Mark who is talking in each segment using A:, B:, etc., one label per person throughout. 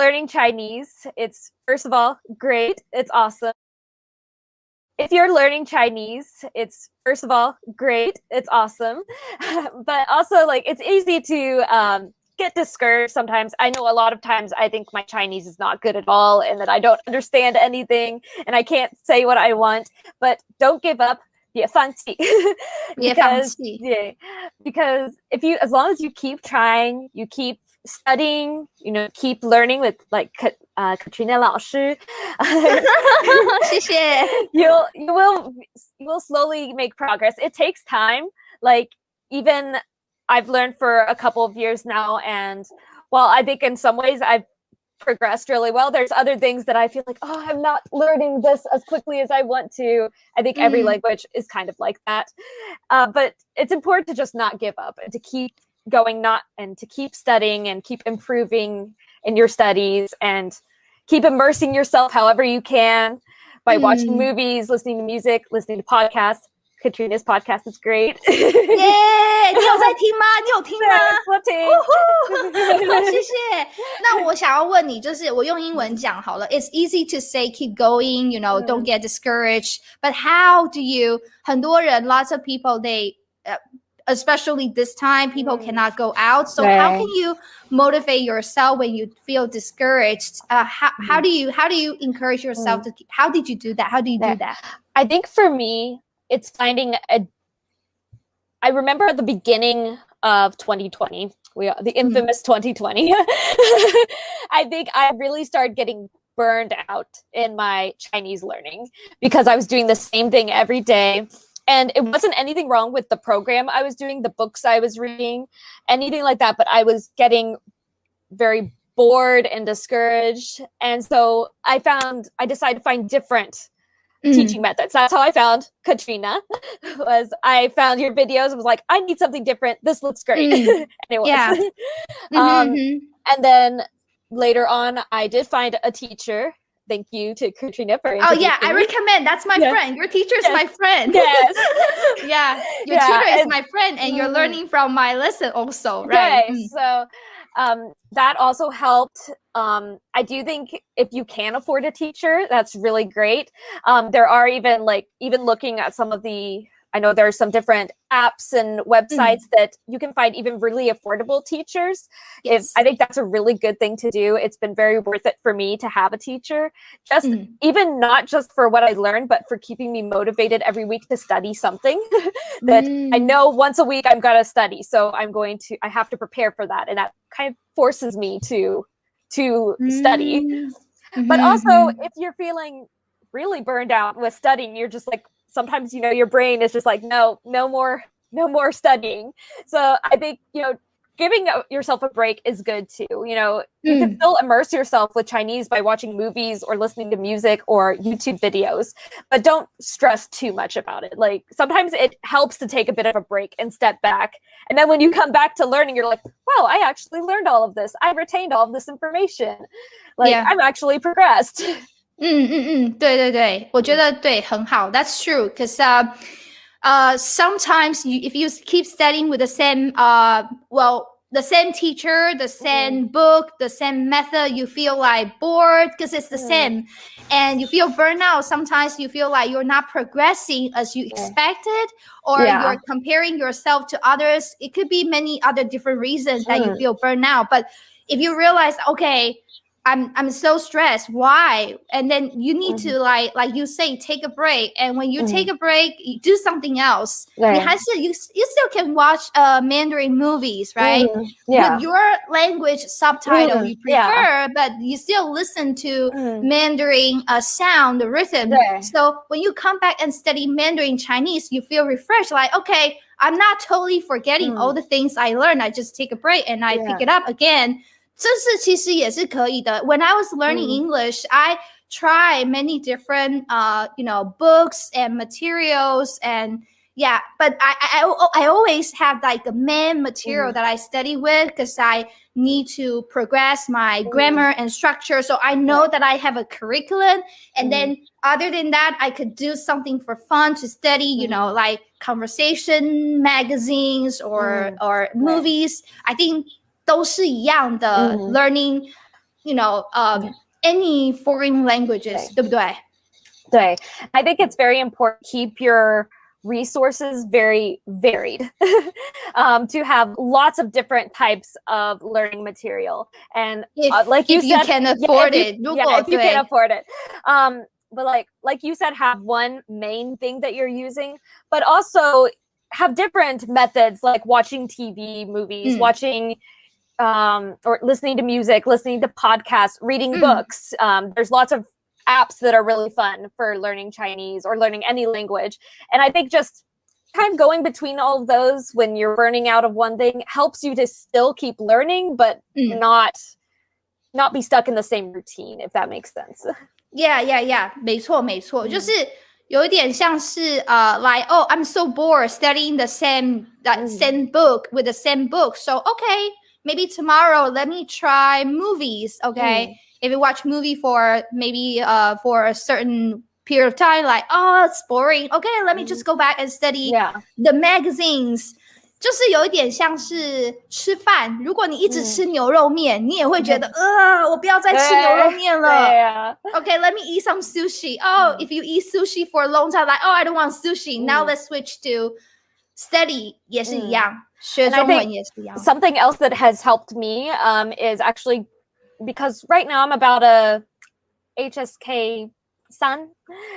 A: learning Chinese, it's first of all great. It's awesome. If you're learning Chinese, it's first of all great. It's awesome. But also like it's easy to get discouraged sometimes. I know a lot of times I think my Chinese is not good at all and that I don't understand anything and I can't say what I want, but don't give up. 别放弃. Because if you, as long as you keep trying, you keep studying, keep learning with like Katrina 老师,
B: 谢谢.
A: you will slowly make progress. It takes time. Like even I've learned for a couple of years now, and while I think in some ways I've progressed really well, there's other things that I feel like, oh, I'm not learning this as quickly as I want to. I think every language is kind of like that. But it's important to just not give up and to keep going, and to keep studying and keep improving in your studies and keep immersing yourself however you can by watching movies, listening to music, listening to podcasts. Katrina's podcast is great.
B: 耶，你有在听吗？你有听吗？
A: 我听。
B: 谢谢。那我想要问你，就是我用英文讲好了。It's easy to say keep going, don't get discouraged. But how do you? 很多人 lots of people, they, especially this time, people cannot go out. So how can you motivate yourself when you feel discouraged? How do you encourage yourself to? How did you do that? How do you do that?
A: I think for me, it's finding I remember at the beginning of 2020, the infamous 2020, I think I really started getting burned out in my Chinese learning because I was doing the same thing every day. And it wasn't anything wrong with the program I was doing, the books I was reading, anything like that. But I was getting very bored and discouraged. And so I decided to find different teaching methods. That's how I found Katrina. I found your videos and was like, I need something different. This looks great. And it was.
B: Yeah.
A: And then later on, I did find a teacher. Thank you to Katrina for introducing
B: I recommend. That's my friend. Your teacher is my friend.
A: Yes.
B: Yeah. Your tutor is my friend, and you're learning from my lesson also, right?
A: Okay. So that also helped. I do think if you can afford a teacher, that's really great. There are even looking at some of the, I know there are some different apps and websites that you can find even really affordable teachers.
B: Yes.
A: I think that's a really good thing to do. It's been very worth it for me to have a teacher, just even not just for what I learned, but for keeping me motivated every week to study something that I know once a week I'm going to study. So I have to prepare for that. And that kind of forces me to study. But also if you're feeling really burned out with studying, you're just like, sometimes, your brain is just like, no more studying. So I think, giving yourself a break is good too. You can still immerse yourself with Chinese by watching movies or listening to music or YouTube videos, but don't stress too much about it. Like sometimes it helps to take a bit of a break and step back. And then when you come back to learning, you're like, wow, I actually learned all of this. I retained all of this information. I'm actually progressed.
B: 对，我觉得对，很好。That's true, because sometimes if you keep studying with the same the same teacher, the same book, the same method, you feel like bored because it's the same, and you feel burnout. Sometimes you feel like you're not progressing as you expected, or you're comparing yourself to others. It could be many other different reasons that you feel burnout. But if you realize, okay, I'm so stressed. Why? And then you need to like you say, take a break. And when you take a break, you do something else. You still can watch Mandarin movies, right? With your language subtitle you prefer, but you still listen to Mandarin sound, the rhythm. So when you come back and study Mandarin Chinese, you feel refreshed. Like, okay, I'm not totally forgetting all the things I learned. I just take a break and I pick it up again. 这是其实也是可以的。When I was learning English, I tried many different, books and materials, and but I always have like a main material that I study with because I need to progress my grammar and structure. So I know that I have a curriculum, and then other than that, I could do something for fun to study, like conversation magazines or movies. I think 都是一样的 learning any foreign languages， 对不对？
A: 对 I think it's very important to keep your resources very varied to have lots of different types of learning material and like you
B: if
A: said
B: you can afford it
A: if you can afford it but like you said, have one main thing that you're using, but also have different methods like watching TV, movies, watching or listening to music, listening to podcasts, reading books. There's lots of apps that are really fun for learning Chinese or learning any language. And I think just kind of going between all of those when you're burning out of one thing helps you to still keep learning, but not be stuck in the same routine, if that makes sense.
B: Yeah, 没错，就是有一点像是like oh I'm so bored studying the same book with the same book, so okay, maybe tomorrow let me try movies, okay? If you watch movie for maybe for a certain period of time, like oh it's boring, okay, let me just go back and study the magazines. 就是有一点像是吃饭，如果你一直吃牛肉面，你也会觉得我不要再吃牛肉面了。Okay, let me eat some sushi. Oh, if you eat sushi for a long time, like oh I don't want sushi. Now let's switch to study. 也是一样，学中文也是一样。
A: Something else that has helped me is actually because right now I'm about a HSK 3，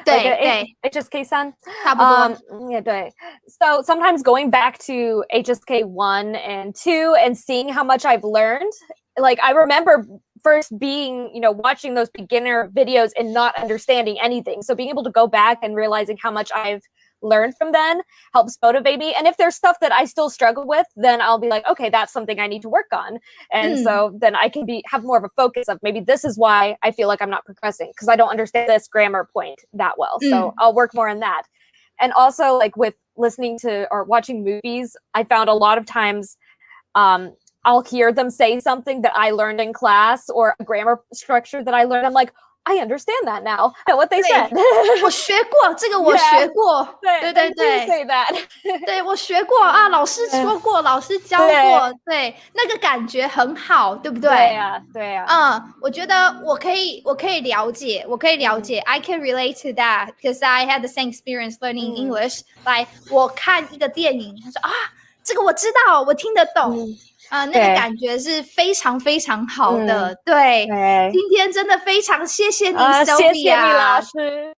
B: 对
A: HSK 3
B: 差不多。
A: 也对 So sometimes going back to HSK 1 and 2 and seeing how much I've learned, like I remember first being, watching those beginner videos and not understanding anything. So being able to go back and realizing how much I've learned from them helps motivate me. And if there's stuff that I still struggle with, then I'll be like, okay, that's something I need to work on. And so then I can have more of a focus of maybe this is why I feel like I'm not progressing because I don't understand this grammar point that well. So I'll work more on that. And also like with listening to or watching movies, I found a lot of times I'll hear them say something that I learned in class or a grammar structure that I learned. I'm like, I understand that now. I know what they said.
B: 我学过这个，我学过。对
A: say that.
B: 对，我学过啊，老师说过，老师教过，对，那个感觉很好，对不对？
A: 对呀。
B: 我觉得我可以了解，I can relate to that because I had the same experience learning English. Like 我看一个电影，他说啊，这个我知道，我听得懂。那个感觉是非常非常好的，对。今天真的非常谢谢你 ，Sophia，
A: 谢谢你老师。